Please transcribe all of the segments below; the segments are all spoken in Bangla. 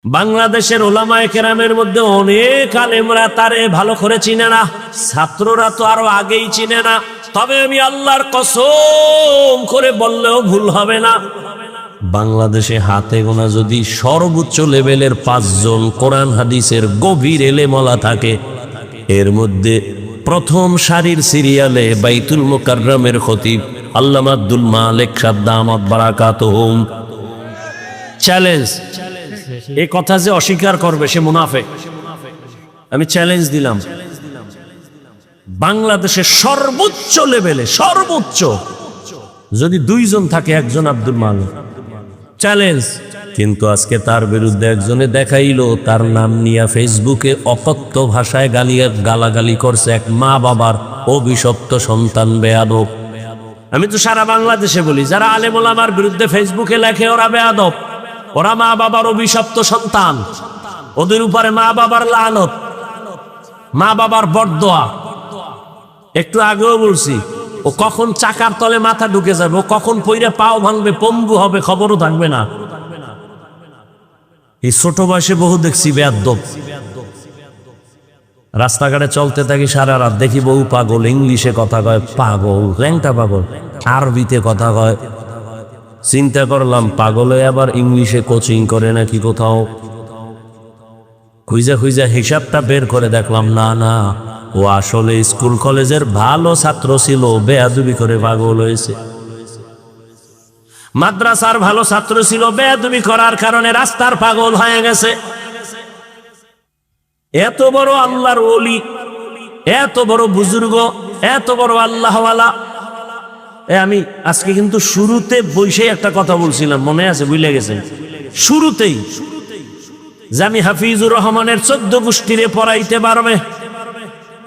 বাংলাদেশের ওলামায়ে কেরামের মধ্যে অনেক আলেমরা তারে ভালো করে চিনে না, ছাত্ররা তো আরো আগেই চিনে না। তবে আমি আল্লাহর কসম করে বললেও ভুল হবে না, বাংলাদেশে হাতে গোনা যদি সর্বোচ্চ লেভেলের 5 জন কোরআন হাদিসের গভীর এলেমওয়ালা থাকে, এর মধ্যে প্রথম সারির সিরিয়ালে বাইতুল মুকাররমের খতিব আল্লামা আব্দুল মালেক সাদ্দামাত বারাকাতুহুম। চ্যালেঞ্জ, এই কথা যে অস্বীকার করবে সে মুনাফিক। আমি চ্যালেঞ্জ দিলাম, বাংলাদেশের সর্বোচ্চ লেভেলে সর্বোচ্চ যদি 2 জন থাকে, একজন আব্দুল মালেক, চ্যালেঞ্জ। কিন্তু আজকে তার বিরুদ্ধে একজনে দেখাইলো, তার নাম নিয়ে ফেসবুকে অকথ্য ভাষায় গালাগালি করছে এক মা বাবার অভিশপ্ত সন্তান বেয়াদব। আমি তো সারা বাংলাদেশে বলি, যারা আলেম ওলামার বিরুদ্ধে ফেসবুকে লেখে ওরা বেয়াদব, ওরা মা বাবার অভিশপ্ত সন্তান, ওদের উপরে মা বাবার লানত, মা বাবার বরদোয়া। একটু আগেও বলছি, ও কখন চাকার তলে মাথা ঢুকে যাবে, ও কখন পইরা পাও ভাঙবে, পঙ্গু হবে, খবরও থাকবে না। এই ছোট বয়সে বহু দেখছি বেয়াদব। রাস্তাঘাটে চলতে থাকি সারা রাত, দেখি বহু পাগল, ইংলিশে কথা কয়, পাগল ল্যাংটা পাগল, আরবিতে কথা কয়। চিন্তা করলাম, পাগলে আবার ইংলিশে কোচিং করে নাকি কোথাও। খুঁজা খুঁজা হিসাবটা বের করে দেখলাম, না না, ও আসলে স্কুল কলেজের ভালো ছাত্র ছিল, বেয়াদবি করে পাগল হয়েছে। মাদ্রাসার ভালো ছাত্র ছিল, বেয়াদবি করার কারণে রাস্তার পাগল হয়ে গেছে। এত বড় আল্লাহর ওলি, এত বড় বুজুর্গ, এত বড় আল্লাহওয়ালা। আমি আজকে কিন্তু শুরুতে বসে একটা কথা বলছিলাম, মনে আছে? ভুলে গেছেন শুরুতেই যে আমি হাফিজুর রহমানের 14 গোষ্ঠীরে পড়াইতে পারবে।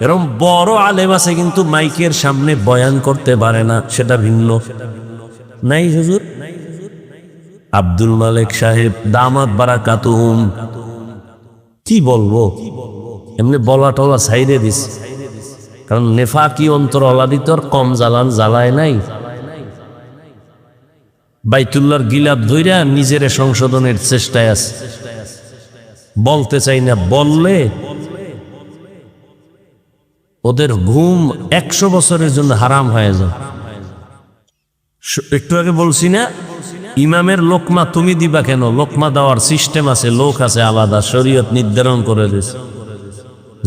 এরকম বড় আলেম আছে কিন্তু মাইকের সামনে বয়ান করতে পারে না, সেটা ভিন্ন। নাই হুজুর? আব্দুল মালেক সাহেব দামাত বারাকাতুহুম, কি বলবো, এমনি বলা টলা সাইডে দিস, কারণ নেফাকি অন্তর অলাদিতর কম জ্বালান জ্বালায় নাই। বাইতুল্লাহর গিলাপ ধইরা নিজের সংশোধনের চেষ্টায় আছে, বলতে চাই না, বললে ওদের ঘুম 100 বছরের জন্য হারাম হয়ে যায়। একটু আগে বলছি না, ইমামের লোকমা তুমি দিবা কেন? লোকমা দেওয়ার সিস্টেম আছে, লোক আছে আলাদা, শরীয়ত নির্ধারণ করে দিয়েছে।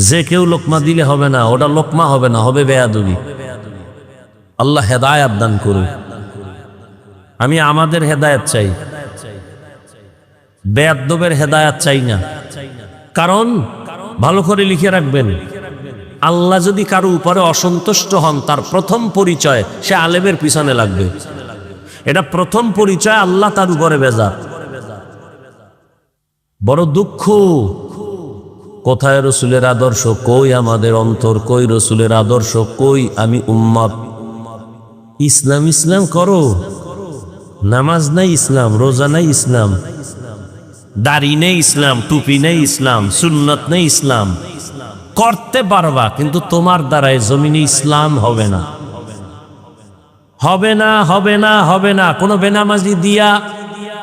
যে কেউ লোকমা দিলে হবে না, ওটা লোকমা হবে না, হবে বেয়াদবি। আল্লাহ হেদায়েত দান করুন। আমি আমাদের হেদায়েত চাই, বেয়াদবের হেদায়েত চাই না। কারণ ভালো করে লিখে রাখবেন, আল্লাহ যদি কারো উপরে অসন্তুষ্ট হন, তার প্রথম পরিচয় সে আলেমের পিছনে লাগবে। এটা প্রথম পরিচয়, আল্লাহ তার উপরে বেজার। বড় দুঃখ, কোথায় রসুলের আদর্শ? কই আমাদের অন্তর? কই রসুলের আদর্শ? কই আমি উম্মত? ইসলাম ইসলাম করো, নামাজ নাই ইসলাম, রোজা নাই ইসলাম, দাড়ি নেই ইসলাম, টুপি নেই ইসলাম, সুন্নত নেই ইসলাম। করতে পারবা, কিন্তু তোমার দ্বারাই জমিনে ইসলাম হবে না, হবে না, হবে না, হবে না। কোনো বেনামাজি দিয়া,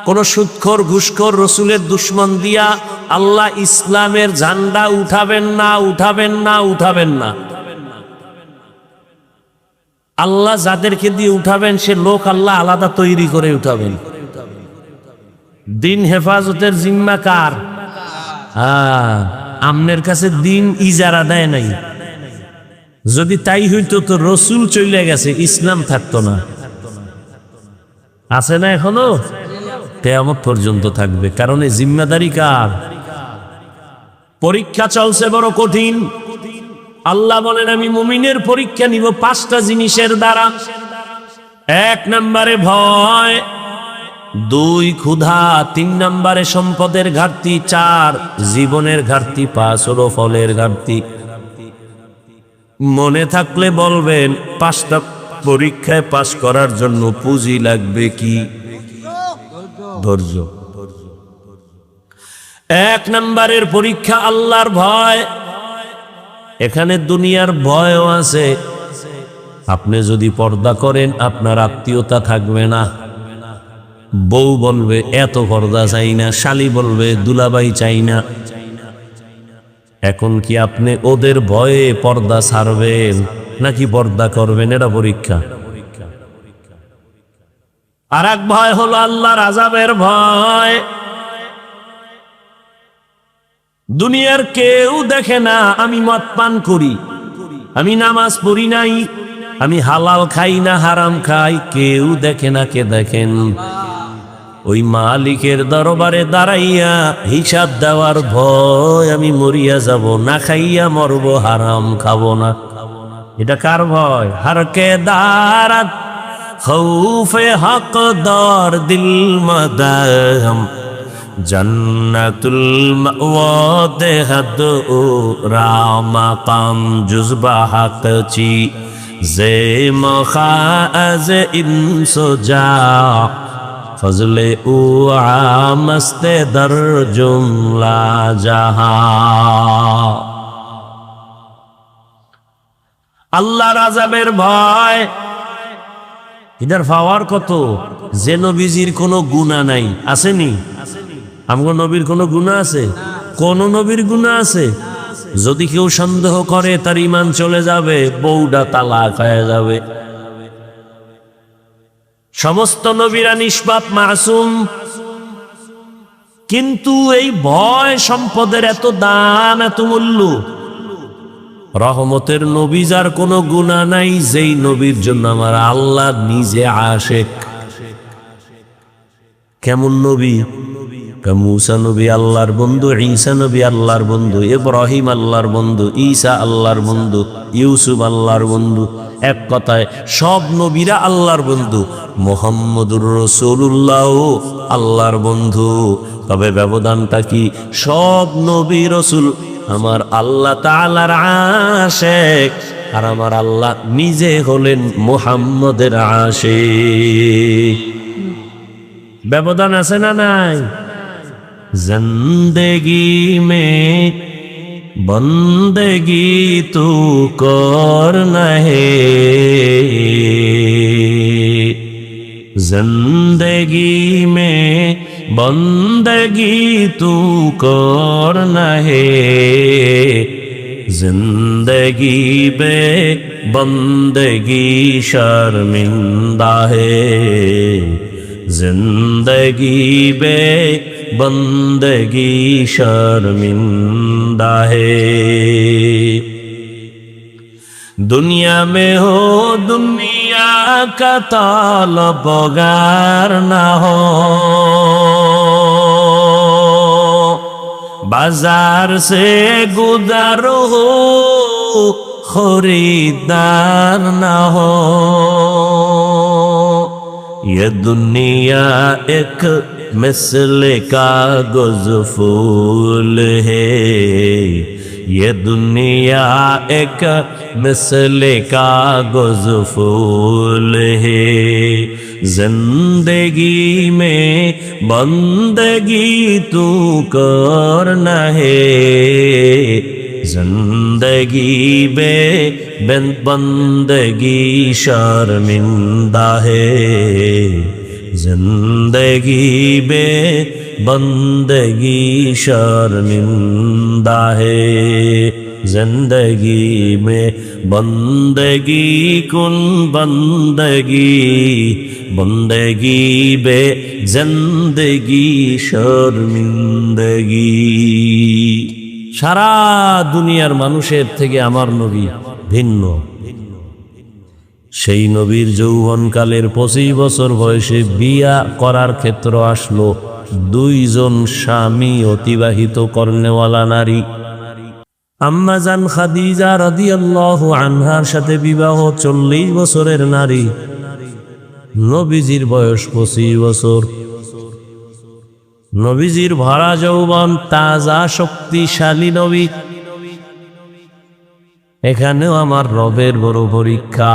কোন সুদখোর ঘুষখোর রসুলের দুশ্মন দিয়া আল্লাহ ইসলামের ঝান্ডা উঠাবেন না, উঠাবেন না, উঠাবেন না। আল্লাহ যাদেরকে দিয়ে উঠাবেন সে লোক আল্লাহ আলাদা তৈরি করে উঠাবেন। দিন হেফাজতের জিম্মা কার? আমনের কাছে দিন ইজারা দেয় নাই। যদি তাই হইতো তো রসুল চলে গেছে, ইসলাম থাকতো না। আছে না এখনো? কিয়ামত পর্যন্ত থাকবে, কারণ এই জিম্মাদারি কার? পরীক্ষা চলছে বড় কঠিন। আল্লাহ বলেন, আমি মুমিনের পরীক্ষা নিব 5টা জিনিসের দ্বারা। 1 নম্বরে ভয়, 2 ক্ষুধা, 3 নম্বরে সম্পদের ঘাটতি, 4 জীবনের ঘাটতি, 5 হলো ফলের ঘাটতি। মনে থাকলে বলবেন, 5টা পরীক্ষায় পাস করার জন্য পুঁজি লাগবে কি? ধৈর্য। 1 নম্বরের পরীক্ষা আল্লাহর ভয়। এখানে দুনিয়ার ভয়ও আছে। আপনি যদি পর্দা করেন, আপনার আত্মীয়তা থাকবে না। বউ বলবে এত পর্দা চাই না, শালি বলবে দুলাভাই চাই না। এখন কি আপনি ওদের ভয়ে পর্দা ছাড়বেন নাকি পর্দা করবেন? এটা পরীক্ষা। আর এক ভয় হলো আল্লাহর আযাবের ভয়। দুনিয়ার কেউ দেখে না আমি মদ পান করি, আমি নামাজ পড়ি নাই, আমি হালাল খাই না হারাম খাই, কেউ দেখে না। কে দেখেন? ওই মালিকের দরবারে দাঁড়াইয়া হিসাব দেওয়ার ভয়। আমি মরিয়া যাব, না খাইয়া মরব, হারাম খাবো না। এটা কার ভয়? হরকে দারাত খৌফে হক দর দিল মদম জন্নতুল মাওয়াদে হদ ও রামাকাম জুজবা হক চি জে মখাজ ইনসোজা ফজলে ও আমস্তে দর জুমলা জাহা। আল্লাহর আযাবের ভয়। এটার পাওয়ার কত? যে নবীজির কোনো গুনাহ নাই, আসেনি? আমগো নবীর কোনো গুনাহ আছে? কোন নবীর গুনাহ আছে? যদি কেউ সন্দেহ করে তার ঈমান চলে যাবে, বউটা তালাক হয়ে যাবে। সমস্ত নবীরা নিষ্পাপ মাসুম, কিন্তু এই ভয় সম্পদের এত দাম, এত মূল্য। রহমতের নবী যার কোনো গুনাহ নাই, যেই নবীর জন্য আমার আল্লাহ নিজে আশেক। কেমন নবী? মুসা নবী আল্লাহর বন্ধু, ঈসা নবী আল্লাহর বন্ধু, ইব্রাহিম আল্লাহর বন্ধু, ঈসা আল্লাহর বন্ধু, ইউসুফ আল্লাহর বন্ধু। এক কথায় সব নবীরা আল্লাহর বন্ধু। মুহাম্মদুর রাসূলুল্লাহ আল্লাহর বন্ধু। তবে ব্যবধানটা কি? সব নবী রাসূল আমার আল্লাহ তাআলার আশেক, আর আমার আল্লাহ নিজে হলেন মুহাম্মদের আশেক। ব্যবধান আছে না নাই? জিন্দেগি মে বন্দেগি তু করনা হে, जिंदगी में बंदगी तू करना है, जिंदगी बे बंदगी शर्मिंदा है, जिंदगी बे बंदगी शर्मिंदा है। दुनिया में हो दुनिया का तालबगार ना हो, बाजार से गुजर हो खरीदार ना हो। ये दुनिया एक मिसल कागज फूल है, ये दुनिया एक मिसल कागज फूल है, जिंदगी में बंदगी तू करना है, जिंदगी बे बंदगी शर्मिंदा है, जिंदगी बे बंदगी शर्मिंदा है, जिंदगी में बंदगी कुन बंदगी, बंदगी बे जिंदगी शर्मिंदगी। সারা দুনিয়ার মানুষের থেকে আমার নবী ভিন্ন। সেই নবীর যৌবনকালের 25 বছর বয়সে বিয়া করার ক্ষেত্র আসলো। 2 জন স্বামী অতিবাহিত করনেওয়ালা নারী। আম্মা জান খাদিজা রাদিয়াল্লাহু আনহার সাথে বিবাহ 40 বছরের নারী। নবীজির বয়স 25 বছর। নবীজির ভরা যৌবন, তাজা শক্তিশালী নবী। এখানেও আমার রবের বড় পরীক্ষা।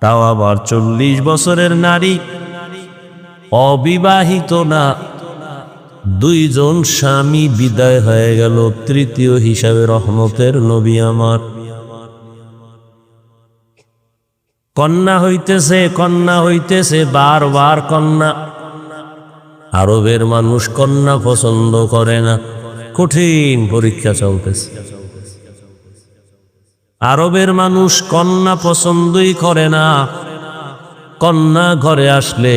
তাও আবার 40 বছরের নারী, অবিবাহিত না। 2 জন স্বামী বিদায় হয়ে গেল, তৃতীয় হিসাবে রহমতের নবী আমার। কন্যা হইতেছে বারবার কন্যা। আরবের মানুষ কন্যা পছন্দ করে না, কঠিন পরীক্ষা চলতেছে। আরবের মানুষ কন্যা পছন্দই করে না। কন্যা ঘরে আসলে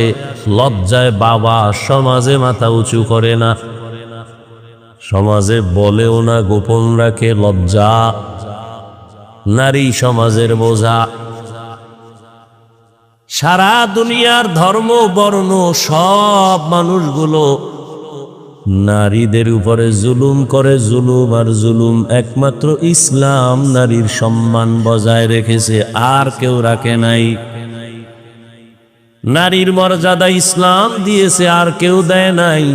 লজ্জায় বাবা সমাজে মাথা উঁচু করে না, সমাজে বলেও না, গোপন রাখে, লজ্জা। নারী সমাজের বোঝা। সারা দুনিয়ার ধর্ম বর্ণ সব মানুষগুলো নারীদের উপরে জুলুম করে, জুলুম আর জুলুম। একমাত্র ইসলাম নারীর সম্মান বজায় রেখেছে, আর কেউ রাখে নাই। নারীর মর্যাদা ইসলাম দিয়েছে, আর কেউ দেয় নাই।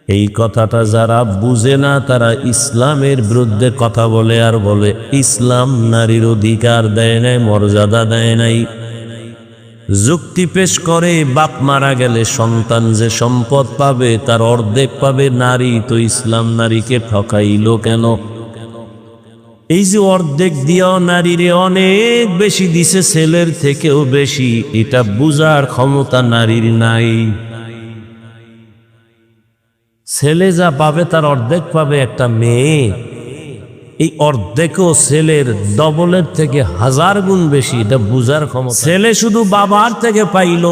এই কথাটা যারা বুঝে না তারা ইসলামের বিরুদ্ধে কথা বলে আর বলে ইসলাম নারীর অধিকার দেয় নাই, মর্যাদা দেয় নাই। যুক্তি পেশ করে বাপ মারা গেলে সন্তান যে সম্পদ পাবে তার অর্ধেক পাবে নারী, তো ইসলাম নারীকে ঠকাইল কেন? এই যে অর্ধেক দিয়েও নারীরে অনেক বেশি দিছে, ছেলের থেকেও বেশি, এটা বুঝার ক্ষমতা নারীর নাই। ছেলে যা পাবে তার অর্ধেক পাবে একটা মেয়ে, এই অর্ধেকও ছেলের ডবলের থেকে 1000 গুণ বেশি, এটা বুঝার ক্ষমতা। ছেলে শুধু বাবার থেকে পাইল,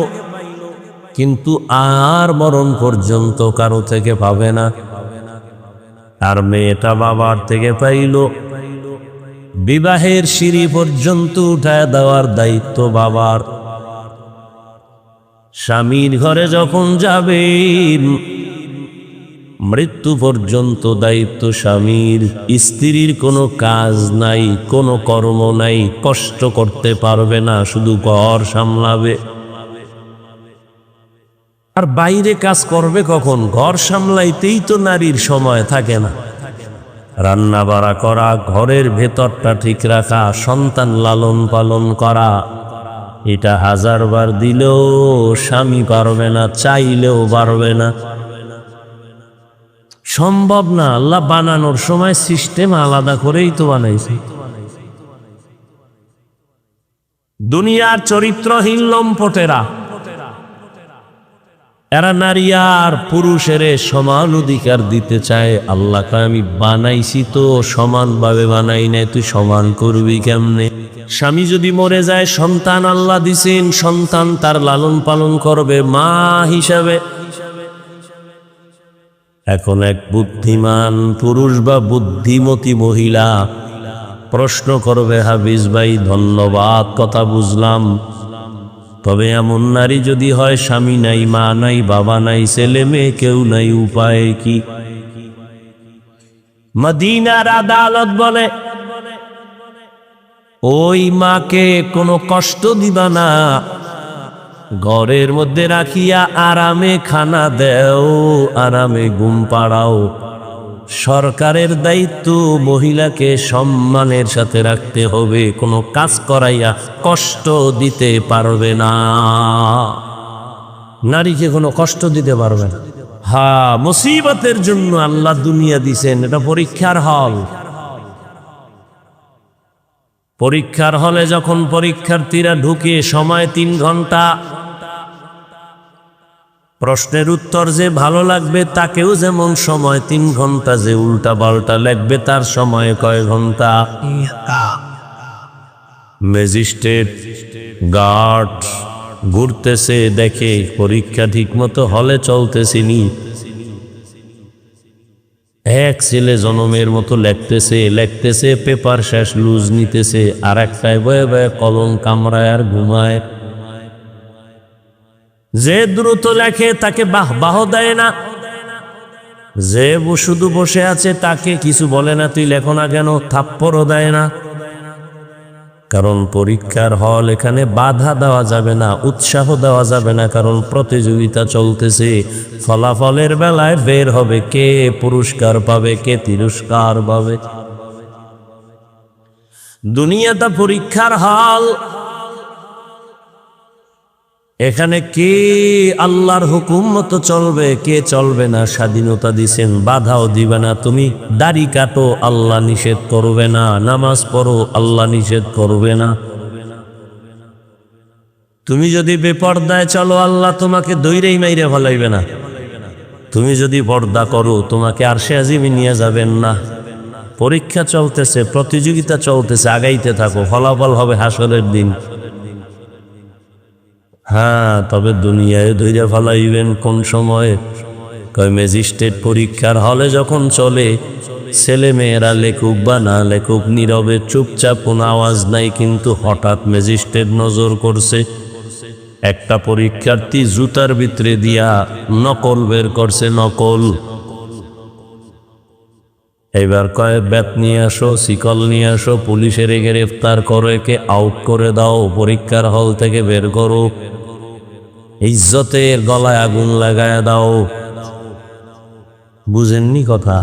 কিন্তু আর মরণ পর্যন্ত কারো থেকে পাবে না। আর মেয়েটা বাবার থেকে পাইল, বিবাহের সিঁড়ি পর্যন্ত উঠায় দেওয়ার দায়িত্ব বাবার। স্বামীর ঘরে যখন যাবেন মৃত্যু পর্যন্ত দায়িত্ব স্বামীর। স্ত্রীর কোনো কাজ নাই, কোনো কর্ম নাই, কষ্ট করতে পারবে না, শুধু ঘর সামলাবে। আর বাইরে কাজ করবে কখন? ঘর সামলাইতেই তো নারীর সময় থাকে না। রান্না বাড়া করা, ঘরের ভেতরটা ঠিক রাখা, সন্তান লালন পালন করা, এটা 1000 বার দিলেও স্বামী পারবে না, চাইলেও পারবে না, সম্ভব না। আল্লাহ বানানোর সময় সিস্টেম আলাদা করেই তো বানাইছে। দুনিয়ার চরিত্রহীন লম্পটেরা, এরা নারী আর পুরুষের সমান অধিকার দিতে চায়। আল্লাহকে আমি বানাইছি তো সমানভাবে বানাই নাই, তুই সমান করবি কেমনে? স্বামী যদি মরে যায়, সন্তান আল্লাহ দিছেন, সন্তান তার লালন পালন করবে মা হিসাবে। এখন এক বুদ্ধিমান পুরুষ বা বুদ্ধিমতী মহিলা প্রশ্ন করবে, হাফিজ ভাই ধন্যবাদ, কথা বুঝলাম, তবে এমন নারী যদি হয় স্বামী নাই, মা নাই, বাবা নাই, ছেলে মেয়ে কেউ নাই, উপায় কি? মদিনার আদালত বলে ওই মাকে কোনো কষ্ট দিবা না, ঘরের মধ্যে রাখিয়া আরামে খানা দেও, আরামে ঘুম পাড়াও। সরকারের দায়িত্ব মহিলাকে সম্মানের সাথে রাখতে হবে, কোনো কাজ করাইয়া কষ্ট দিতে পারবে না। নারীকে কোনো কষ্ট দিতে পারবে না। হ্যাঁ, মুসিবতের জন্য আল্লাহ দুনিয়া দিছেন, এটা পরীক্ষার হল। পরীক্ষার হলে যখন পরীক্ষার্থীরা ঢুকে, সময় 3 ঘন্টা। প্রশ্নের উত্তর যে ভালো লাগবে তাকেও যেমন সময় 3 ঘন্টা, যে উল্টা পাল্টা লাগবে তার সময় কয় ঘন্টা। ম্যাজিস্ট্রেট গার্ড ঘুরতেছে, দেখে পরীক্ষা ঠিক মতো হলে চলতেছিনি। এক ছেলে জনমের মতো লেখতেছে, পেপার শেষ, লুজ নিতেছে, আর একটাই বয়ে বয়ে কলম কামড়ায় আর ঘুমায়। যে দ্রুত লেখে তাকে বাহ দেয় না, যে শুধু বসে আছে তাকে কিছু বলে না, তুই লেখো না কেন, থাপ্পড়ও দেয় না। কারণ পরীক্ষার হল, এখানে বাধা দেওয়া যাবে না, উৎসাহ দেওয়া যাবে না, কারণ প্রতিযোগিতা চলতেছে। ফলাফলের বেলায় বের হবে কে পুরস্কার পাবে, কে তিরস্কার পাবে। দুনিয়াটা পরীক্ষার হল। এখানে কে আল্লাহর হুকুম মতো চলবে, কে চলবে না, স্বাধীনতা দিছেন, বাধাও দিবে না। তুমি দাড়ি কাটো, আল্লাহ নিষেধ করবে না, নামাজ পড়ো, আল্লাহ নিষেধ করবে না। তুমি যদি বেপর্দায় চলো আল্লাহ তোমাকে দৈরেই মাইরে ফলাইবে না। তুমি যদি পর্দা করো তোমাকে আরশে আজিমে নিয়ে যাবেন না। পরীক্ষা চলতেছে, প্রতিযোগিতা চলতেছে, আগাইতে থাকো, ফলাফল হবে হাসরের দিন। হ্যাঁ, তবে দুনিয়ায় ধৈর্য ফলাইবেন কোন সময়? কয় ম্যাজিস্ট্রেট পরীক্ষার হলে যখন চলে, ছেলে মেয়েরা লেখুক বা না লেখুক, নীরবে চুপচাপ, কোনো আওয়াজ নাই, কিন্তু হঠাৎ ম্যাজিস্ট্রেট নজর করছে, একটা পরীক্ষার্থী জুতার ভিতরে দিয়া নকল বের করছে, নকল। এবার কয় ব্যাট নিয়ে আসো, শিকল নিয়ে আসো, পুলিশের গ্রেফতার করো, একে আউট করে দাও, পরীক্ষার হল থেকে বের করো, ইজ্জতের গলায় আগুন লাগায় দাও। বুঝেননি কথা?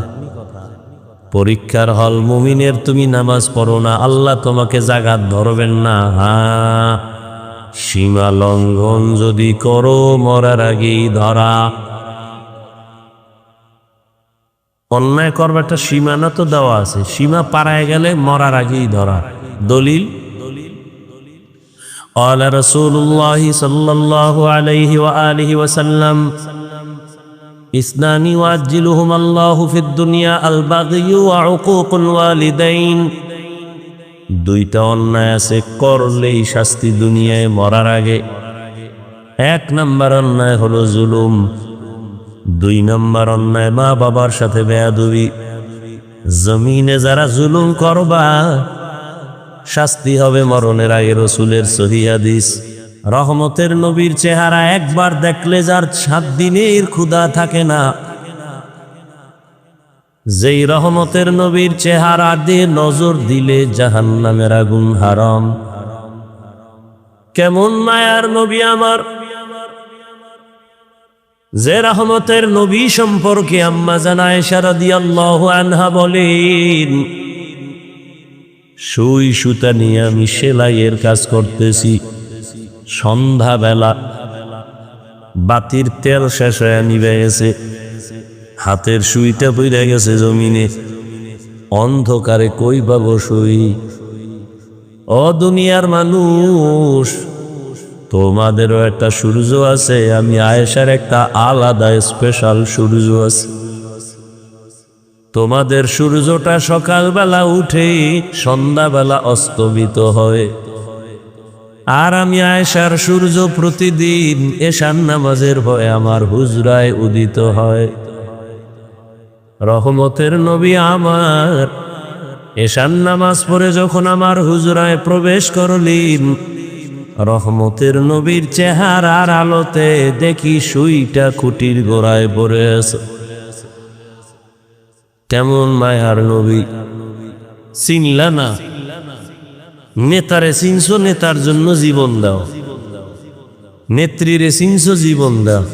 পরীক্ষার হল মুমিনের, তুমি নামাজ পড়ো না, আল্লাহ তোমাকে জাগাত ধরবেন না। হ্যাঁ, সীমা লঙ্ঘন যদি করো মরার আগেই ধরা। অন্যায় করবে একটা সীমানা তো দেওয়া আছে, সীমা পারায় গেলে মরার আগেই ধরা। দলিল قال رسول الله صلى الله عليه وآله وسلم اثنان يعجلهما الله في الدنيا البغي وعقوق الوالدين। দুইটা অন্যায় আছে, করলেই শাস্তি দুনিয়ায় মরার আগে। এক নাম্বার অন্যায় হলো জুলুম, দুই নাম্বার অন্যায় মা বাবার সাথে বেয়াদবি। জমিনে যারা জুলুম করবা শাস্তি হবে মরণের আগে। রসুলের সহিহ হাদিস। রহমতের নবীর চেহারা একবার দেখলে যার 7 দিনের ক্ষুধা থাকে না, যেই রহমতের নবীর চেহারা দিয়ে নজর দিলে জাহান্নামের আগুন হারাম। কেমন মায়ার নবী আমার, যে রহমতের নবী সম্পর্কে আম্মা জান আয়েশা রাদিয়াল্লাহু আনহা বলেন, সুই সুতা নিয়ে আমি সেলাইয়ের কাজ করতেছি, সন্ধ্যাবেলা বাতির তেল শেষ হয়ে নিভে গেছে, হাতের সুইটা পড়ে গেছে জমিনে, অন্ধকারে কই পাবো সুই? ও দুনিয়ার মানুষ, তোমাদেরও একটা সূর্য আছে, আমি আয়েশার একটা আলাদা স্পেশাল সূর্য আছে। তোমাদের সূর্যটা সকালবেলা উঠে সন্ধ্যাবেলা অস্তমিত হয়, আর আমি আয়েশার সূর্য প্রতিদিন এশার নামাজের ভয়ে আমার হুজরায় উদিত হয়। রহমতের নবী আমার এশার নামাজ পড়ে যখন আমার হুজরায় প্রবেশ করলেন, রহমতের নবীর চেহারার আলোতে দেখি সুইটা খুঁটির গোড়ায় পড়ে আছে। কেমন মায়ার নবী, চিনলা না? নেতারে চিনছো, নেতার জন্য জীবন দাও। নেত্রীরে চিনছো, জীবন দাও।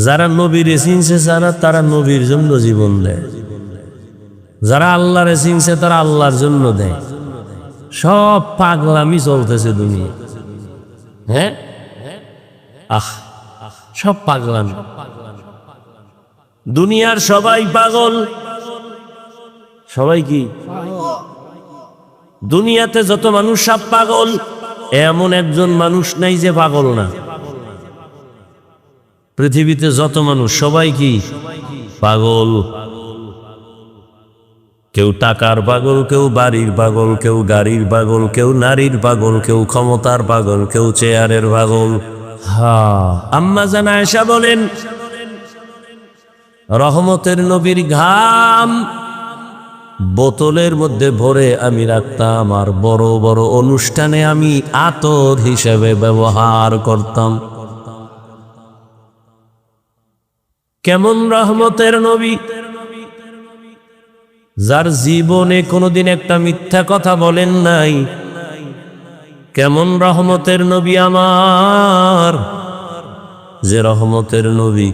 যারা নবীরে চিনছে তারা নবীর জন্য জীবন দেয়। যারা আল্লাহরে চিনছে তারা আল্লাহর জন্য দেয়। সব পাগলামি চলতেছে দুনিয়া। হ্যাঁ, সব পাগলামি। দুনিয়ার সবাই পাগল। সবাই কি? দুনিয়াতে যত মানুষ সব পাগল, এমন একজন মানুষ নাই যে পাগল না। পৃথিবীতে যত মানুষ সবাই কি? পাগল। কেউ টাকার পাগল, কেউ বাড়ির পাগল, কেউ গাড়ির পাগল, কেউ নারীর পাগল, কেউ ক্ষমতার পাগল, কেউ চেয়ারের পাগল। আম্মা জান আয়েশা বলেন, রহমতের নবীর ঘাম বোতলের মধ্যে ভরে আমি রাখতাম, আর বড় বড় অনুষ্ঠানে আমি আতর হিসেবে ব্যবহার করতাম। কেমন রহমতের নবী, যার জীবনে কোনোদিন একটা মিথ্যা কথা বলেন নাই। কেমন রহমতের নবী আমার, যে রহমতের নবী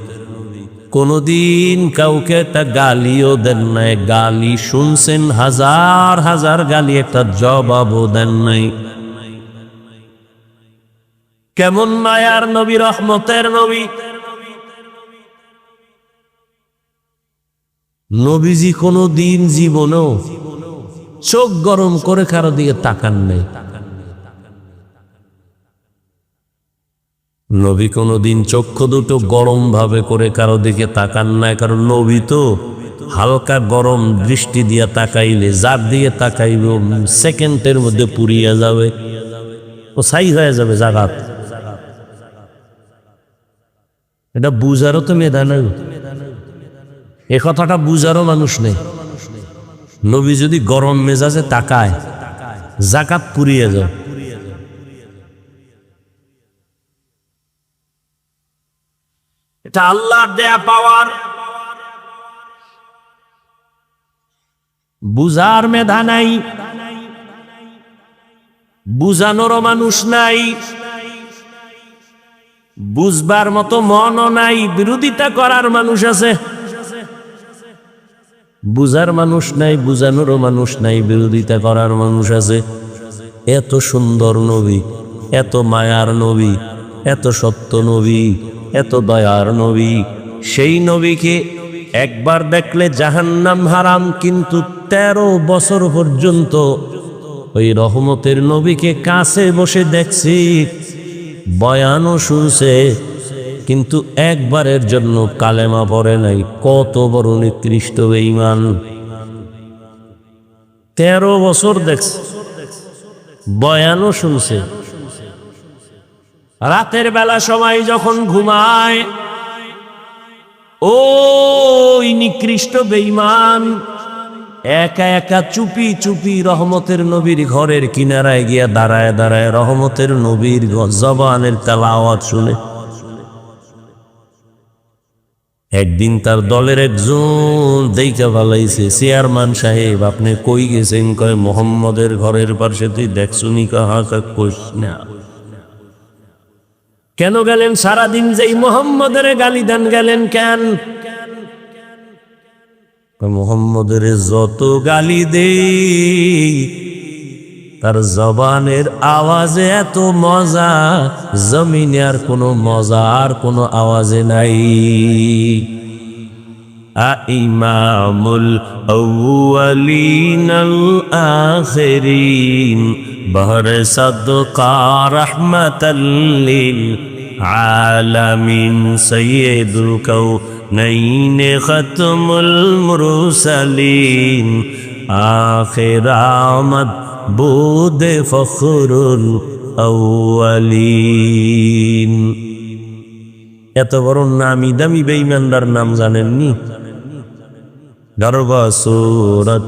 কোনদিন কাউকে একটা গালিও দেন নাই। গালি শুনছেন হাজার হাজার গালি, একটা জবাবও দেন নাই। কেমন মায়ার নবী, রহমতের নবী। নবীজি কোনদিন জীবনেও চোখ গরম করে কারো দিকে তাকান নেই। নবী কোনোদিন চক্ষু দুটো গরম ভাবে করে কারো দিকে তাকান না, কারণ নবী তো হালকা গরম দৃষ্টি দিয়া তাকাইলে যার দিকে তাকাইবে সেকেন্ডের মধ্যে পুড়িয়া যাবে, ও ছাই হয়ে যাবে জাগাত। এটা বুঝারও তো মেধা নেই, এ কথাটা বুঝারও মানুষ নেই। নবী যদি গরম মেজাজে তাকায় জাকাত পুড়িয়ে যাও। এটা আল্লাহর দেয়া পাওয়ার, বুঝার মেধা নাই, বুঝানোরও মানুষ নাই, বুঝবার মতো মনও নাই, বিরোধিতা করার মানুষ আছে। বুঝার মানুষ নাই, বুঝানোরও মানুষ নাই, বিরোধিতা করার মানুষ আছে। এত সুন্দর নবী, এত মায়ার নবী, এত সত্য নবী, এত দয়ার নবী, সেই নবীকে একবার দেখলে জাহান্নাম হারাম, কিন্তু 13 বছর পর্যন্ত ওই রহমতের নবীকে কাছে বসে দেখছি, বয়ানও শুনছে, কিন্তু একবারের জন্য কালেমা পড়ে নাই। কত বড় নিকৃষ্ট বেঈমান! 13 বছর দেখছে, বয়ানও শুনছে। রাতের বেলা সময় যখন ঘুমায়, ওই নিকৃষ্ট বেঈমান একা একা চুপি চুপি রহমতের নবীর ঘরের কিনারায় গিয়া দাঁড়ায় দাঁড়ায় রহমতের নবীর জবানের তেলাওয়াত শুনে। একদিন তার দলের একজন দেইখা ভালাইছে, চেয়ারম্যান সাহেব আপনি কই গেছেন? কয় মোহাম্মদের ঘরের পাশে। তুই দেখছুনি? কাহা কইস না। কেন গেলেন? সারাদিন যেই মোহাম্মদের গালি দেন, গেলেন কেন? মোহাম্মদের যত গালি দেই তার জবানের আওয়াজে এত মজা, জমিনে আর কোনো মজা আর কোনো আওয়াজে নাই। ইমামুল আউয়ালিন আল আখিরিন বহর সাদকা রাহমাতাল লিল আলামিন সাইয়্যিদুল কাউনাইন খাতমুল মুরসালিন আখির আমদ বুদে ফখরুল আউয়ালিন। এত বড় নামি দামি বেঈমানদার নাম জানেননি? গর্বা সুরত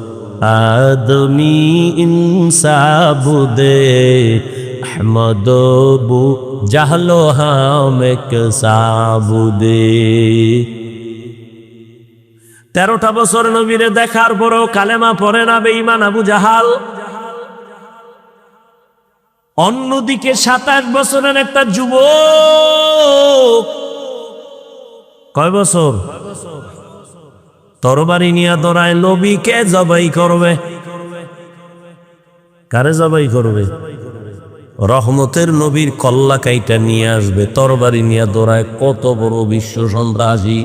আদমি ইনসাবুদে আহমদ বু জাহলো হামেক সাবুদে। 13টা বছর নবীরে দেখার পরও কালেমা পড়ে না বেঈমান আবু জাহাল। অন্যদিকে 27 বছরের একটা যুবক, কয় বছর? তরবারি নিয়ে দৌড়ায়, নবীকে জবাই করবে। কারে জবাই করবে? রহমতের নবীর কল্লা কাইটা নিয়ে আসবে, তরবারি নিয়ে দৌড়ায়। কত বড় বিশ্ব সন্ত্রাসী!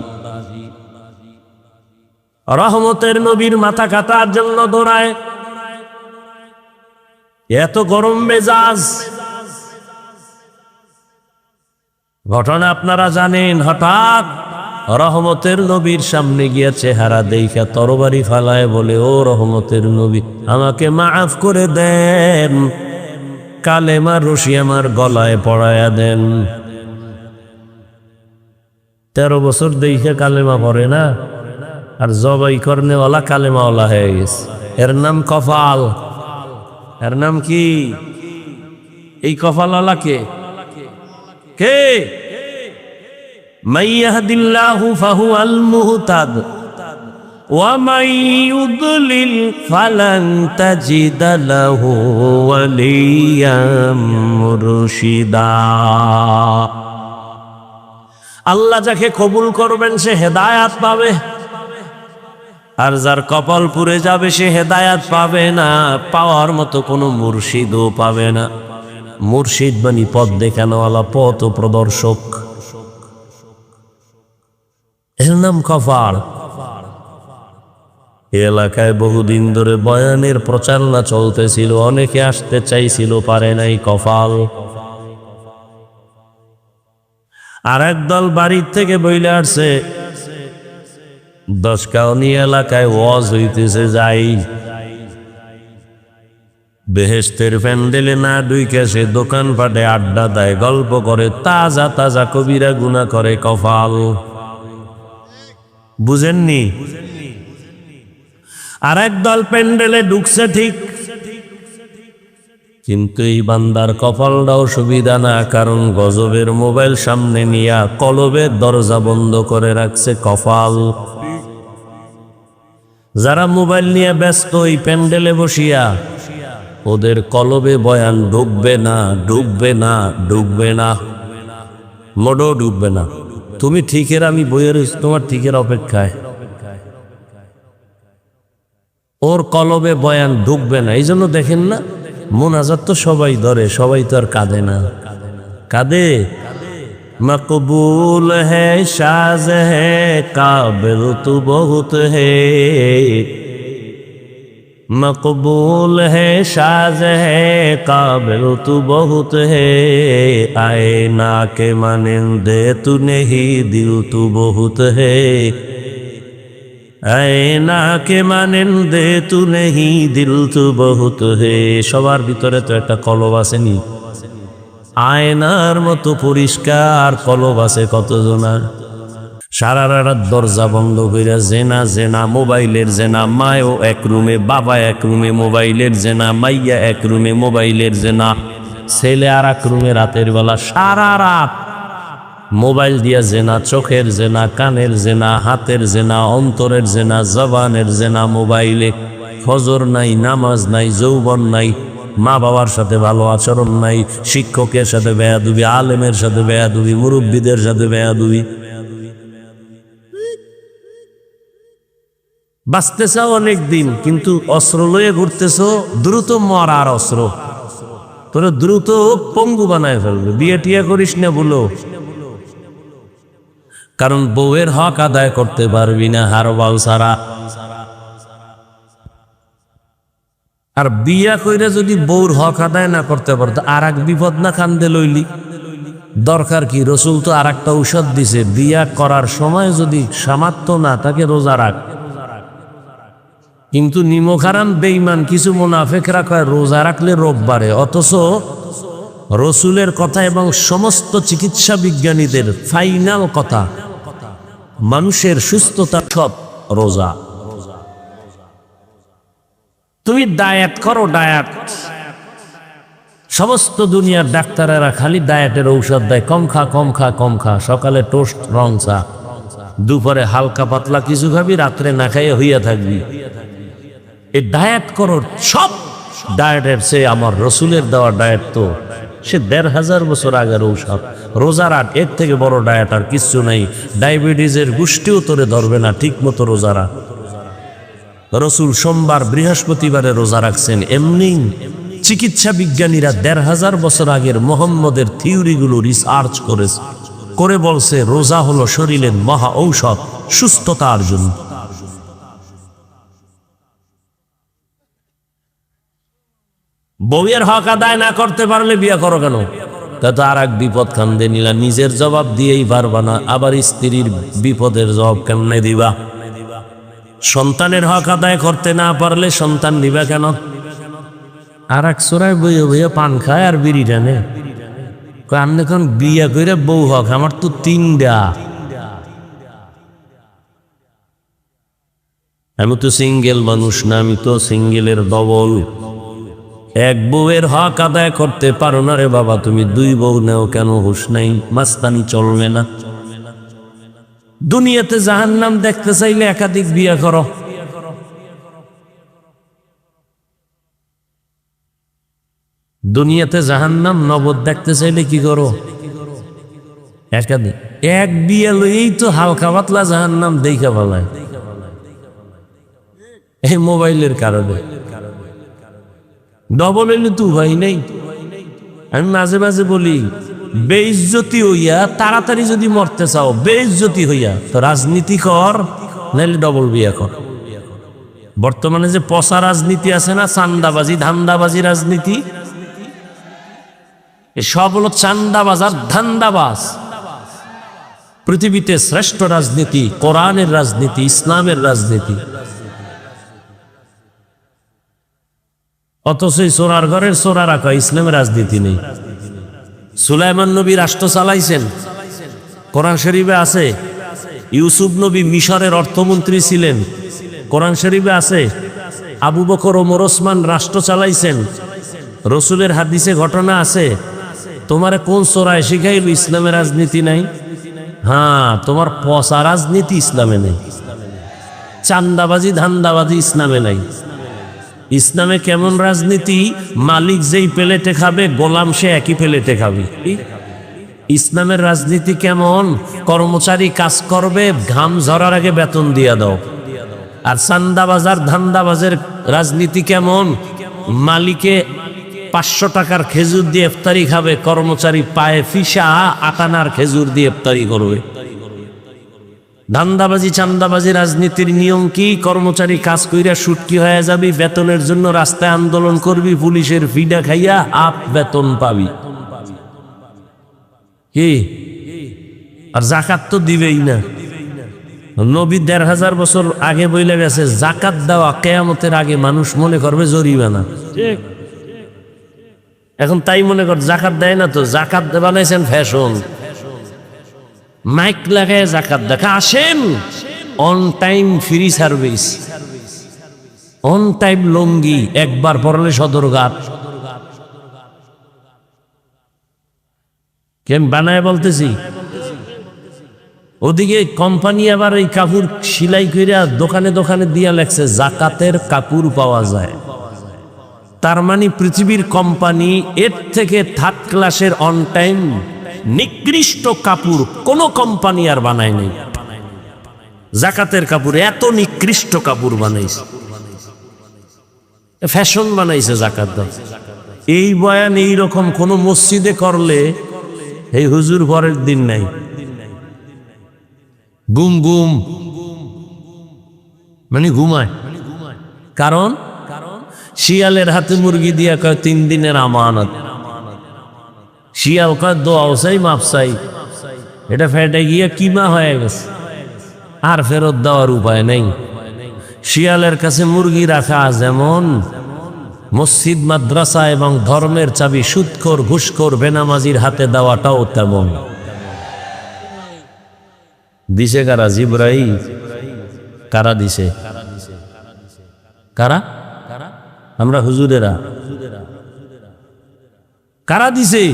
রহমতের নবীর মাথা কাটার জন্য দৌড়ায়। এত গরম মেজাজ। ঘটনা আপনারা জানেন। হঠাৎ রহমতের নবীর সামনে গিয়া চেহারা দেখা তরবারি ফালায়, বলে ও রহমতের নবী, আমাকে মাফ করে দেন, কালেমার রশি আমার গলায় পড়ায়া দেন। 13 বছর দেখে কালেমা পড়ে না, আর জবাই করনেওয়ালা কালেমাওয়ালা হয়ে গেছে। এর নাম কপাল। এর নাম কি? এই কপালওয়ালা কে? কে? মান ইয়াহদিল্লাহু ফাহুয়াল মুহতাদ ওয়া মান ইউদ্লিল ফালান তাজিদা লাহু ওয়ালিয়াম মুরশিদা। আল্লাহ যাকে কবুল করবেন সে হেদায়াত পাবে, আর যার কপাল পুড়ে যাবে সে হেদায়াত পাবে না, পাওয়ার মতো কোনো মুর্শিদও পাবে না। মুর্শিদ বানি পথ দেখানোওয়ালা, পথ ও প্রদর্শক, এর নাম কপাল। এলাকায় বহুদিন ধরে বয়ানের প্রচারণা চলতেছিল, অনেকে আসতে চাইছিল, পারে নাই। কপাল আর একদল বাড়ির থেকে বইলে আসছে, 10 কাউনি এলাকায় ওয়াজ হইতেছে, যাই বেহেশতের প্যান্ডেলে না ঢুইকে সে দোকানপাটে আড্ডা দেয়, গল্প করে, তাজা তাজা কবিরা গুনাহ করে। কপাল, বুঝেননি? আর একদল প্যান্ডেলে ঢুকছে ঠিক, কিন্তু এই বান্দার কপালটাও সুবিধা না, কারণ গজবের মোবাইল সামনে নিয়া কলবের দরজা বন্ধ করে রাখছে। কপাল, যারা মোবাইল নিয়ে ব্যস্ত এই প্যান্ডেলে বসিয়া, ওদের কলবে বয়ান ঢুকবে না, ঢুকবে না, ঢুকবে না, মোটেও ঢুকবে না। তুমি ঠিকের, আমি বইয়ের তোমার ঠিকের অপেক্ষায়, ওর কলবে বয়ান ঢুকবে না। এই জন্য দেখেন না, মোনাজাত তো সবাই ধরে, সবাই তো আর কাঁদে না। কাঁদে মকবুল হ্যায় শাজ হ্যায় কাবিল তু বহুত হ্যায়, मकबूल है शाज है काबिल तू बहुत है, आए ना के मानिंदे तू नहीं दिल तू बहुत है, आए ना के मानिंदे तू नहीं दिल तू बहुत है। সবার ভিতরে তো একটা কলব আছে নি, আয়নার মতো পরিষ্কার কলব আছে কতজনার। সারা রাত দরজা বন্ধ কইরা জেনা জেনা, মোবাইলের জেনা, মায়ও এক রুমে, বাবা এক রুমে, মোবাইলের জেনা, মাইয়া এক রুমে, মোবাইলের জেনা, ছেলে আর এক রুমে। রাতের বেলা সারা রাত মোবাইল দিয়া জেনা, চোখের জেনা, কানের জেনা, হাতের জেনা, অন্তরের জেনা, জবানের জেনা মোবাইলে। ফজর নাই, নামাজ নাই, যৌবন নাই, মা বাবার সাথে ভালো আচরণ নাই, শিক্ষকের সাথে বেয়াদবি, আলেমের সাথে বেয়াদবি, মুরব্বীদের সাথে বেয়াদবি। বাঁচতেছ অনেক দিন, কিন্তু অস্ত্র লয়ে ঘুরতেছ, দ্রুত মরার অস্ত্র, তোরা দ্রুত পঙ্গু বানায় ফেলবে। বিয়ে টিয়া করিস না বলো, কারণ বউয়ের হক আদায় করতে পারবি না হারবাল ছাড়া। আর বিয়া কইরা যদি বউর হক আদায় না করতে পারতো, আর এক বিপদ না কান্দে লইলি? দরকার কি? রসুল তো আর একটা ঔষধ দিছে, বিয়া করার সময় যদি সামর্থ্য না তাকে রোজা রাখ। কিন্তু নিমখারাম বেঈমান কিছু মুনাফিকরা কয় রোজা রাখলে রোগ বাড়ে, অথচ রসুলের কথা এবং সমস্ত চিকিৎসা বিজ্ঞানীদের ফাইনাল কথা, মানুষের সুস্থতা সব রোজা। তুমি ডায়েট করো, ডায়েট। সমস্ত দুনিয়ার ডাক্তারেরা খালি ডায়েটের ঔষধ দেয়, কম খা, কম খা, কম খা। সকালে টোস্ট রং চা, দুপুরে হালকা পাতলা কিছু খাবি, রাত্রে না খাইয়ে হইয়া থাকবি। এই ডায়েট করো। সব ডায়েটের চেয়ে আমার রসুলের দেওয়া ডায়েট তো সে 1500 বছর আগের ঔষধ। রোজার আট, এর থেকে বড় ডায়েট আর কিচ্ছু নাই। ডায়াবেটিসের গোষ্ঠীও তোরে ধরবে না ঠিক মতো রোজা রাখ। রসুল সোমবার বৃহস্পতিবারে রোজা রাখছেন। এমনি চিকিৎসা বিজ্ঞানীরা 1500 বছর আগের মোহাম্মদের থিওরিগুলো রিসার্চ করে বলছে রোজা হলো শরীরের মহা ঔষধ সুস্থতার জন্য। বউয়ের হক আদায় না করতে পারলে বিয়ে করো কেন? তা তো আর এক বিপদ কান্দে নিলা, নিজের জবাব দিয়েই পারবা না, আবার স্ত্রীর বিপদের জবাব কেমনে দিবা? সন্তানের হক আদায় করতে না পারলে সন্তান নিবা কেন? আর এক চোরাই বইয়ে বইয়ে পান খায় আর বিড়ি টানে। আমি এখন বিয়ে করে বউ হক, আমার তো 3টা। আমি তো সিঙ্গেল মানুষ না, আমি তো সিঙ্গেলের ডবল। এক বউয়ের হক আদায় করতে পারো না রে বাবা, তুমি 2 বউ নেও কেন? হুশ নাই, মাস্তানি চলবে না। দুনিয়াতে জাহান্নাম দেখতে চাইলে একাধিক বিয়ে করো। দুনিয়াতে জাহান্নাম নবদ দেখতে চাইলে কি করো? একাধিক। এক বিয়ে লইই তো হালকা পাতলা জাহান্নাম দেখা ফেলায় এই মোবাইলের কারণে। ডবল এলে তো ভাই নেই। আমি মাঝে মাঝে বলি, বেইজ্জতি হইয়া তাড়াতাড়ি যদি মরতে চাও, বেইজ্জতি হইয়া তো রাজনীতি কর, নাইলে ডবল বিয়া কর। বর্তমানে যে পচা রাজনীতি আছে না, চান্দাবাজি ধান্দাবাজি রাজনীতি, সব হলো চান্দাবাজ আর ধান্দাবাজ। পৃথিবীতে শ্রেষ্ঠ রাজনীতি কোরআনের রাজনীতি, ইসলামের রাজনীতি। অথচ সোরার ঘরের সোরা রাখা, ইসলামের রাজনীতি নেই। সুলাইমান নবী রাষ্ট্র চালাইছেন, কোরআন শরীফে আছে। ইউসুফ নবী মিশরের অর্থমন্ত্রী ছিলেন, কোরআন শরীফে আছে। আবু বকর ওমর ওসমান রাষ্ট্র চালাইছেন, রসুলের হাদিসে ঘটনা আছে। তোমার কোন সোরায় শিখাইল ইসলামের রাজনীতি নাই? হ্যাঁ, তোমার পচা রাজনীতি ইসলামে নেই, চান্দাবাজি ধান্দাবাজি ইসলামে নাই। ইসলামে কেমন রাজনীতি? মালিক যেই প্লেটে খাবে গোলাম সে একই প্লেটে খাবে। ইসলামের রাজনীতি কেমন? কর্মচারী কাজ করবে, ঘাম ঝরার আগে বেতন দিয়া দাও। আর চান্দাবাজার ধান্দাবাজের রাজনীতি কেমন? মালিকে 500 টাকার খেজুর দিয়ে ইফতারি খাবে, কর্মচারী পায়ে ফিসা আটানার খেজুর দিয়ে ইফতারি করবে। ধান্দাবাজি চান্দাবাজি রাজনীতির নিয়ম কি? কর্মচারী কাজ কইরা সুটকি হয়ে যাবি, বেতনের জন্য রাস্তায় আন্দোলন করবি, পুলিশের ফিডা খাইয়া আপ বেতন পাবি। কি? আর জাকাত তো দিবেই না। নবী 1500 বছর আগে বইলে গেছে, জাকাত দেওয়া কিয়ামতের আগে মানুষ মনে করবে জরিমানা। এখন তাই মনে কর জাকাত দেয় না, তো জাকাত বানাইছেন ফ্যাশন। মাইক লাগায় জাকাত দেখা, আসেন on time free service, on time লঙ্গি, একবার পরলে সদরঘাট। কেন বানায় বলতেছি? ওদিকে কোম্পানি আবার এই কাপড় সিলাই কইরা দোকানে দোকানে দিয়া লেখছে জাকাতের কাপড় পাওয়া যায়। তার মানে পৃথিবীর কোম্পানি এর থেকে 3rd ক্লাসের অন টাইম নিকৃষ্ট কাপড় কোন কোম্পানি আর বানায় নাই। জাকাতের কাপড় এত নিকৃষ্ট কাপড় বানাইছে, ফ্যাশন বানাইছে জাকাত দাও। এই বয়ান এই রকম কোন মসজিদে করলে এই হুজুর পরের দিন নাই, গুম গুম মানে ঘুমায়। কারণ শিয়ালের হাতে মুরগি দিয়া কয় 3 দিনের আমানত। শিয়াল কয় দোয়াও চাই মাপ চাই, এটা ফেটে গিয়ে কিমা হয়ে গেছে, আর ফেরত দেওয়ার উপায় নেই। শিয়ালের কাছে মুরগি রাখা যেমন, মসজিদ মাদ্রাসা এবং ধর্মের চাবি সুদখোর ঘুষখোর বেনামাজির হাতে দেওয়াটাও তেমন। দিছে কারা? জিবরাইল। কারা দিছে? কারা? আমরা হুজুরেরা। কারা দিছে?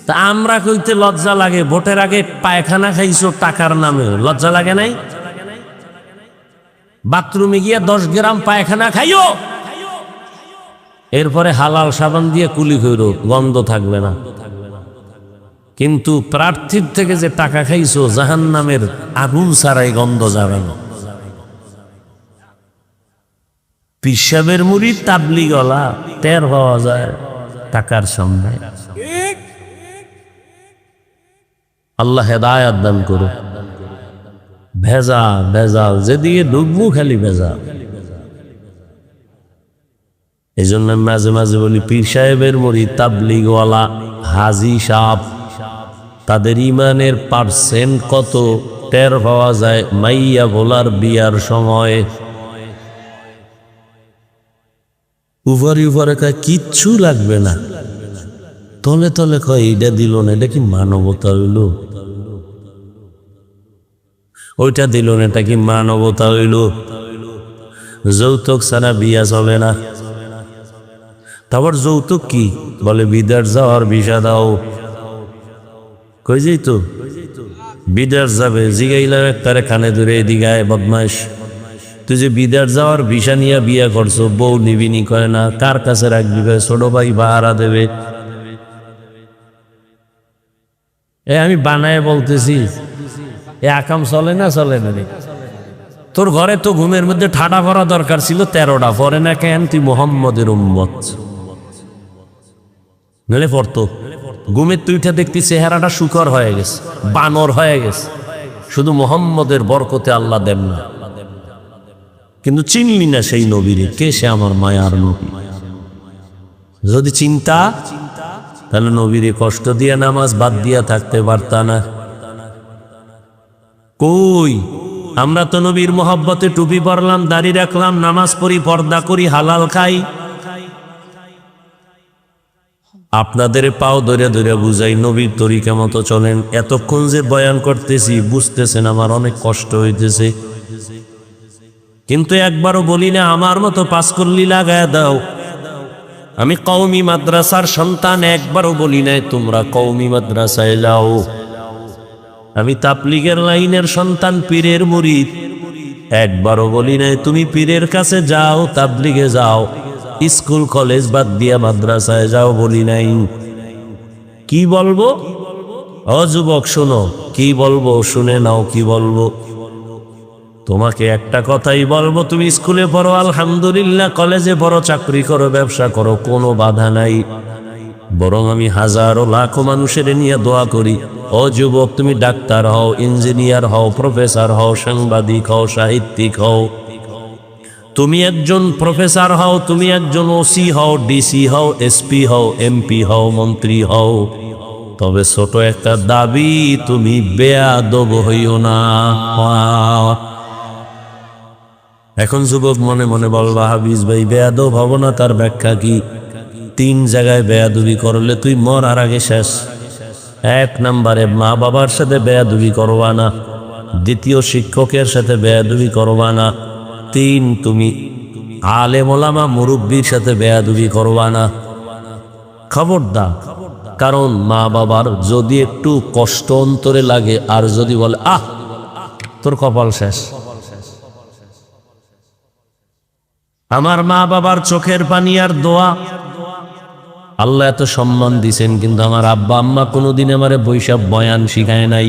তা আমরা কইতে লজ্জা লাগে। ভোটের আগে পায়খানা খাইছো টাকার নামে, লজ্জা লাগে নাই? বাথরুমে গিয়ে 10 গ্রাম পায়খানা খাইও, এরপরে হালাল সাবান দিয়ে কুলি কইরো, গন্ধ থাকবে না। কিন্তু প্রার্থীর থেকে যে টাকা খাইছো, জাহান্নামের আগুন ছাড়াই গন্ধ যাবে না। পিসাবের মুড়ি তাবলিগলা টের পাওয়া যায় টাকার সামনে। আল্লাহ হেদায়াত দান করো। ভেজাল ভেজাল, যেদিকে ঢুকবো খালি ভেজাল। এই জন্য মাঝে মাঝে বলি, পীর সাহেবের মুড়ি তাবলিগওয়ালা হাজি সাহেব, তাদের ইমানের পার্সেন্ট কত টের পাওয়া যায় মাইয়া ভোলার বিয়ার সময়। উপরে উপরে কয় কিচ্ছু লাগবে না, তলে তলে কয় এইটা দিল না, এটা কি মানবতা হইল? ওইটা দিল না, এটা কি মানবতা হইল? যৌতুক ছাড়া বিয়া চলে না। তারপর যৌতুক কি বলে? বিদেশ যাওয়ার ভিসা দাও। কই যাই তো বিদেশ যাবে, জিগাইলাম একটারে কানে ধরে, এদিকে বদমাইশ, তুই যে বিদেশ যাওয়ার ভিসা নিয়ে বিয়া করছো, বউ নিবিনি? কয় না। কার কাছে রাখবি? ছোট ভাই ভাড়া দেবে। আমি বানায় বলতেছি, এ আকাম চলে না? চলে না রে। তোর ঘরে তো ঘুমের মধ্যে ঠাডা ভরা দরকার ছিল, 13টা পরে না কেন? তুই মুহাম্মদের উম্মত, নইলে পড়তো। ঘুমের তুইটা দেখতি চেহারাটা শুকর হয়ে গেছে, বানর হয়ে গেছে। শুধু মুহাম্মদের বরকতে আল্লাহ দেন না, কিন্তু চিনলি না সেই নবীরে। কে সে? আমার মায়ার নবী। যদি চিন্তা, তাহলে নবীরে কষ্ট দিয়ে নামাজ বাদ দিয়া থাকতে পারতা না। কই? আমরা তো নবীর মহব্বতে টুপি পরলাম, দাড়ি রাখলাম, নামাজ পড়ি, পর্দা করি, হালাল খাই। আপনাদের পাও ধরে ধরে বুঝাই নবীর তরিকা মতো চলেন। এতক্ষণ যে বয়ান করতেছি বুঝতেছেন আমার অনেক কষ্ট হইতেছে, কিন্তু একবারও বলি না আমার মতো পাঁচকল্লি লাগায় দাও। আমি কওমি মাদ্রাসার সন্তান, একবারও বলি নাই তোমরা কওমি মাদ্রাসায় যাও। আমি তাবলীগের লাইনের সন্তান, পীরের মুরিদ, একবারও বলি নাই তুমি পীরের কাছে যাও, তাবলীগে যাও, স্কুল কলেজ বাদ দিয়া মাদ্রাসায় যাও, বলি নাই। কি বলবো? ও যুবক শোনো, কি বলবো শুনে নাও। কি বলবো? তোমাকে একটা কথাই বলবো, তুমি স্কুলে পড়ো আলহামদুলিল্লাহ, কলেজে পড়ো, চাকরি করো, ব্যবসা করো, কোনো বাধা নাই। বরং আমি হাজারো লাখো মানুষের নিয়ে দোয়া করি, ও যুবক তুমি ডাক্তার হও, ইঞ্জিনিয়ার হও, প্রফেসর হও, সাংবাদিক হও, সাহিত্যিক হও, তুমি একজন প্রফেসর হও, তুমি একজন ওসি হও, ডিসি হও, এসপি হও, এমপি হও, মন্ত্রী হও, তবে ছোট একটা দাবি, তুমি বেয়াদব হইও না। এখন যুবক মনে মনে বলবা, হাফিজ ভাই বেয়াদব হব না, তার ব্যাখ্যা কি? 3 জায়গায় বেয়াদবি করলে তুই মরার আগে শেষ। 1 নম্বরে মা বাবার সাথে বেয়াদবি করবা না, 2 শিক্ষকের সাথে বেয়াদবি করবা না, 3 তুমি আলেম ওলামা মুরব্বির সাথে বেয়াদবি করবা না। খবরদার, কারণ মা বাবার যদি একটু কষ্ট অন্তরে লাগে আর যদি বলে আহ তোর কপাল শেষ। আমার মা বাবার চোখের পানি আর দোয়া, আল্লাহ এত সম্মান দিছেন, কিন্তু আমার আব্বা আম্মা কোনোদিন আমারে বৈশাখ বয়ান শিখায় নাই।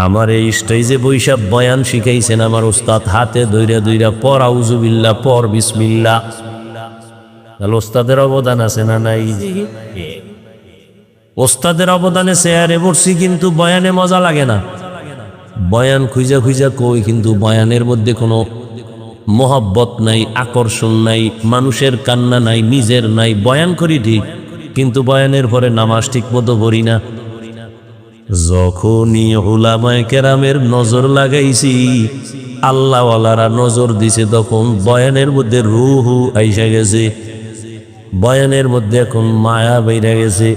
আমার এই স্টেজে বৈশাখ বয়ান শিখাইছেন আমার উস্তাদ, হাতে দইরা দইরা পর আউযুবিল্লাহ, পর বিসমিল্লাহ। তাহলে ওস্তাদের অবদান আছে না নাই? ওস্তাদের অবদানে চেয়ারে বসছি, কিন্তু বয়ানে মজা লাগে না। বয়ান খুঁজা খুঁজা কই, কিন্তু বয়ানের মধ্যে কোনো মোহব্বত নাই, আকর্ষণ নাই, মানুষের কান্না নাই, নিজের নাই। বয়ান করি ঠিক, কিন্তু বয়ানের পরে নামাজ ঠিক মতো পড়ি না। যখনই উলামায়ে কেরামের নজর লাগাইছি, আল্লাহওয়ালারা নজর দিছে, তখন বয়ানের মধ্যে রুহু আইসা গেছে, বয়ানের মধ্যে এখন মায়া বেড়ে গেছে।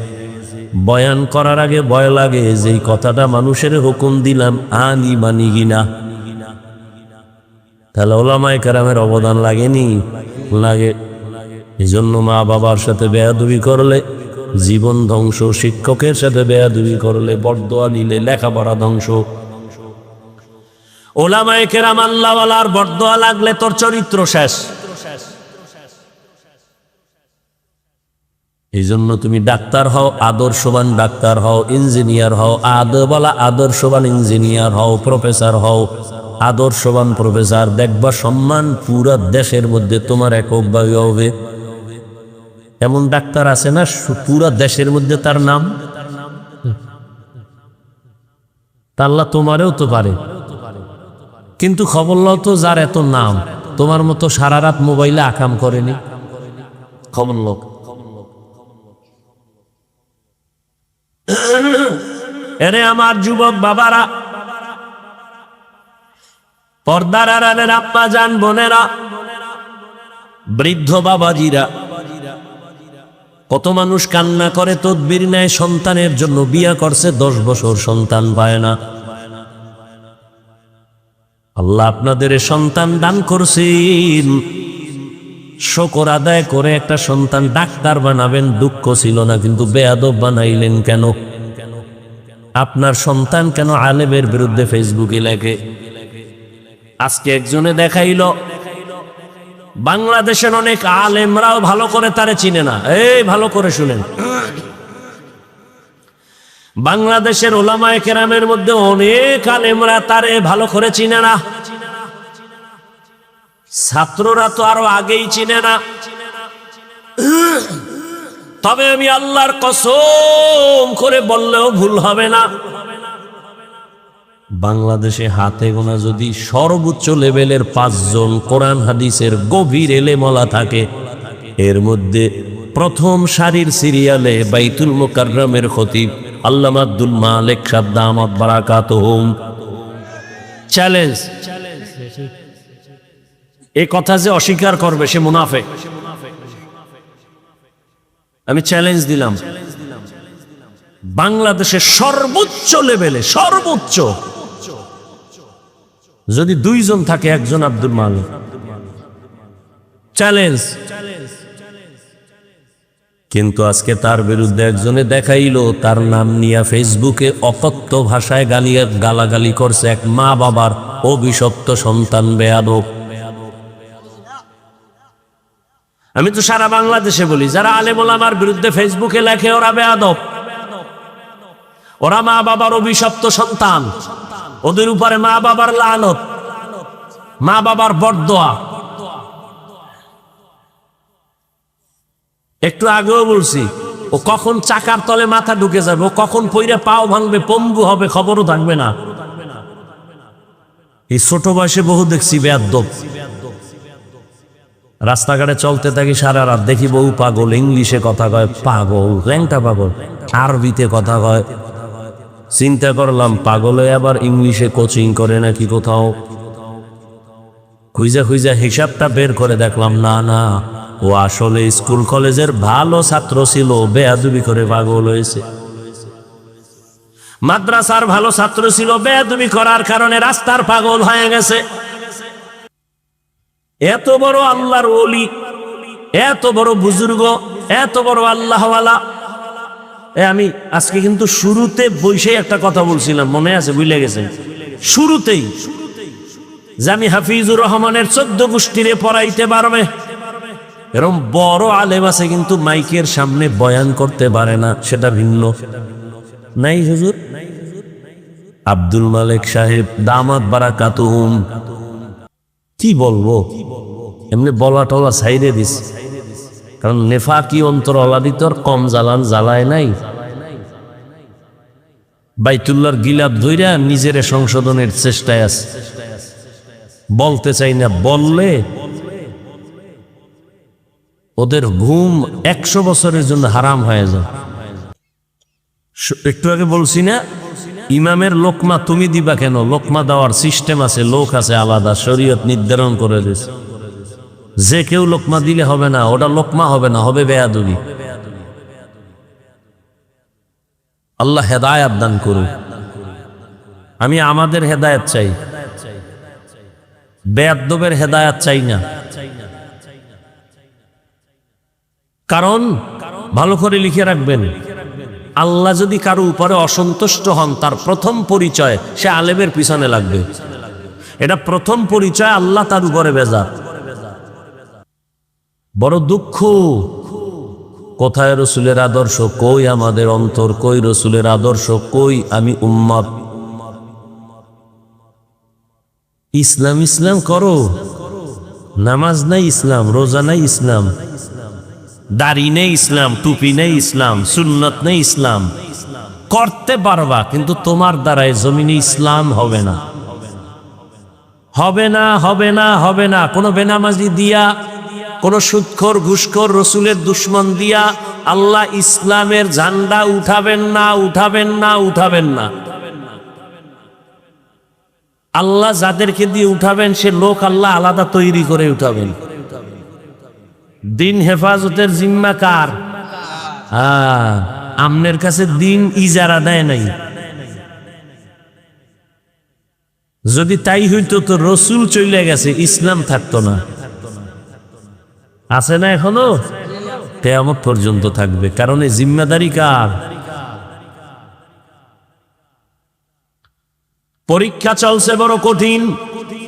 বয়ান করার আগে ভয় লাগে যে এই কথাটা মানুষের হুকুম দিলাম আনি মানি কিনা। তাহলে উলামায়ে কেরামের অবদান লাগেনি? লাগে। এই জন্য মা বাবার সাথে বেয়াদবি করলে জীবন ধ্বংস, শিক্ষকের সাথে বেয়াদবি করলে, বরদোয়া নিলে লেখাপড়া ধ্বংস। উলামায়ে কেরাম আল্লাহওয়ালার বরদোয়া লাগলে তোর চরিত্র শেষ। এই জন্য তুমি ডাক্তার হও, আদর্শবান ডাক্তার হও, ইঞ্জিনিয়ার হও, আদবওয়ালা আদর্শবান ইঞ্জিনিয়ার হও, প্রফেসর হও, আদর্শবান প্রফেসর, দেখবা সম্মান পুরা দেশের মধ্যে তোমার এককভাবে হবে। এমন ডাক্তার আছে না পুরা দেশের মধ্যে তার নাম? আল্লাহ তোমারেও তো পারে, কিন্তু খবর লও তো যার এত নাম তোমার মতো সারা রাত মোবাইলে আকাম করেনি। খবর লোক এরে আমার যুবক বাবারা, পর্দার আড়ালের আম্মা জান বোনেরা, বৃদ্ধ বাবাজিরা, কত মানুষ কান্না করে, তদবির নেয় সন্তানের জন্য, বিয়া করছে 10 বছর সন্তান পায় না। আল্লাহ আপনাদের সন্তান দান করছেন, শুকর আদায় করে একটা সন্তান ডাক্তার বানাবেন, দুঃখ ছিল না, কিন্তু বেয়াদব বানাইলেন কেন? আপনার সন্তান কেন আলেমের বিরুদ্ধে ফেসবুকে লেখে? আজকে একজনে দেখাইল বাংলাদেশের অনেক আলেমরাও ভালো করে তারে চিনে না। এই ভালো করে শুনেন, বাংলাদেশের উলামায়ে কেরামের মধ্যে অনেক আলেমরা তারে ভালো করে চিনে না। ছাত্ররা তো আরো আগেই চিনে না। তবে আমি আল্লাহর কসম করে বললেও ভুল হবে না, বাংলাদেশে হাতে গোনা যদি সর্বোচ্চ লেভেলের 5 জন কোরআন হাদিসের গভীর এলেমওয়ালা থাকে, এর মধ্যে প্রথম সারির সিরিয়ালে বাইতুল মুকাররমের খতিব আল্লামা আব্দুল মালিক সাহেব দামাত বারাকাতুহুম চ্যালেঞ্জ, এই কথা যে অস্বীকার করবে সে মুনাফিক। আমি চ্যালেঞ্জ দিলাম, বাংলাদেশের সর্বোচ্চ লেভেলে, সর্বোচ্চ যদি দুইজন থাকে, একজন আব্দুল মালেক। চ্যালেঞ্জ। কিন্তু আজকে তার বিরুদ্ধে একজনে দেখাইলো, তার নাম নিয়ে ফেসবুকে অকথ্য ভাষায় গালাগালি করছে এক মা বাবার অভিশপ্ত সন্তান বেয়াদব। আমি তো সারা বাংলাদেশে বলি, যারা আলেম ওলামার বিরুদ্ধে ফেসবুকে লেখে ওরা বেয়াদব, ওরা মা বাবার অভিশপ্ত সন্তান, ওদের উপরে মা বাবার লানত, মা বাবার বরদোয়া। একটু আগেও বলছি, ও কখন চাকার তলে মাথা ঢুকে যাবে, ও কখন পইরা পাও ভাঙবে, পঙ্গু হবে, খবরও থাকবে না। এই ছোট বয়সে বহু দেখছি বেয়াদব। রাস্তাঘাটে চলতে থাকি সারা রাত, দেখি বহু পাগল, ইংলিশে কথা কয়, পাগল ল্যাংটা পাগল, আরবিতে কথা কয়। চিন্তা করলাম, পাগলে আবার ইংলিশে কোচিং করে নাকি কোথাও। খুঁজা খুঁজা হিসাবটা বের করে দেখলাম, না না, ও আসলে স্কুল কলেজের ভালো ছাত্র ছিল, বেয়াদবি করে পাগল হয়েছে। মাদ্রাসার ভালো ছাত্র ছিল, বেয়াদবি করার কারণে রাস্তার পাগল হয়ে গেছে। এত বড় আল্লাহর ওলি, এত বড় বুজুর্গ, এত বড় আল্লাহওয়ালা। আমি আজকে কিন্তু শুরুতে বসে একটা কথা বলছিলাম, মনে আছে? ভুলে গেছেন শুরুতেই, যে আমি হাফিজুর রহমানের 14 গোষ্ঠীরে পড়াইতে পারবে। এরকম বড় আলেম আছে কিন্তু মাইকের সামনে বয়ান করতে পারে না, সেটা ভিন্ন। নাই হুজুর? আব্দুল মালেক সাহেব দামাত বারাকাতুহুম, কি বলবো, এমনি বলা টলা সাইডে দিস, কারণ নেফাকি অন্তর অলাদিতর কম জ্বালান জ্বালায় নাই। বাইতুল্লাহর গিলাপ ধইরা নিজের সংশোধনের চেষ্টায় আছে, বলতে চাই না, বললে ওদের ঘুম 100 বছরের জন্য হারাম হয়ে যায়। একটু আগে বলছি না, ইমামের লোকমা তুমি দিবা কেন? লোকমা দেওয়ার সিস্টেম আছে, লোক আছে আলাদা, শরীয়ত নির্ধারণ করে দিয়েছে। যে কেউ লোকমা দিলে হবে না, ওটা লোকমা হবে না, হবে বেয়াদবি। আল্লাহ হেদায়েত দান করুন। আমি আমাদের হেদায়েত চাই, বেয়াদবের হেদায়েত চাই না। কারণ ভালো করে লিখে রাখবেন, আল্লাহ যদি কারো উপরে অসন্তুষ্ট হন, তার প্রথম পরিচয় সে আলেমের পিছনে লাগবে। এটা প্রথম পরিচয়, আল্লাহ তার উপরে বেজার। বড় দুঃখ, কোথায় রসুলের আদর্শ, কই আমাদের অন্তর, কই রসুলের আদর্শ, কই আমি উম্মত। ইসলাম ইসলাম করো, নামাজ নাই ইসলাম, রোজা নাই ইসলাম, দাড়ি নেই ইসলাম, টুপি নেই ইসলাম, সুন্নত নেই ইসলাম। করতে পারবা, কিন্তু তোমার দ্বারাই জমিনে ইসলাম হবে না, হবে না, হবে না, হবে না। কোনো বেনামাজি দিয়া, কোনো সুদখোর ঘুষখোর রসুলের দুশ্মন দিয়া আল্লাহ ইসলামের ঝান্ডা উঠাবেন না, উঠাবেন না, উঠাবেন না। আল্লাহ যাদেরকে দিয়ে উঠাবেন সে লোক আল্লাহ আলাদা তৈরি করে উঠাবেন। দিন হেফাজতের জিম্মা কার? আমনের কাছে দিন ইজারা দেয় নাই। যদি তাই হইতো তো রসুল চলে গেছে, ইসলাম থাকতো না। আছে না এখনো? কিয়ামত পর্যন্ত থাকবে, কারণ এই জিম্মাদারি কার? পরীক্ষা চলছে বড় কঠিন।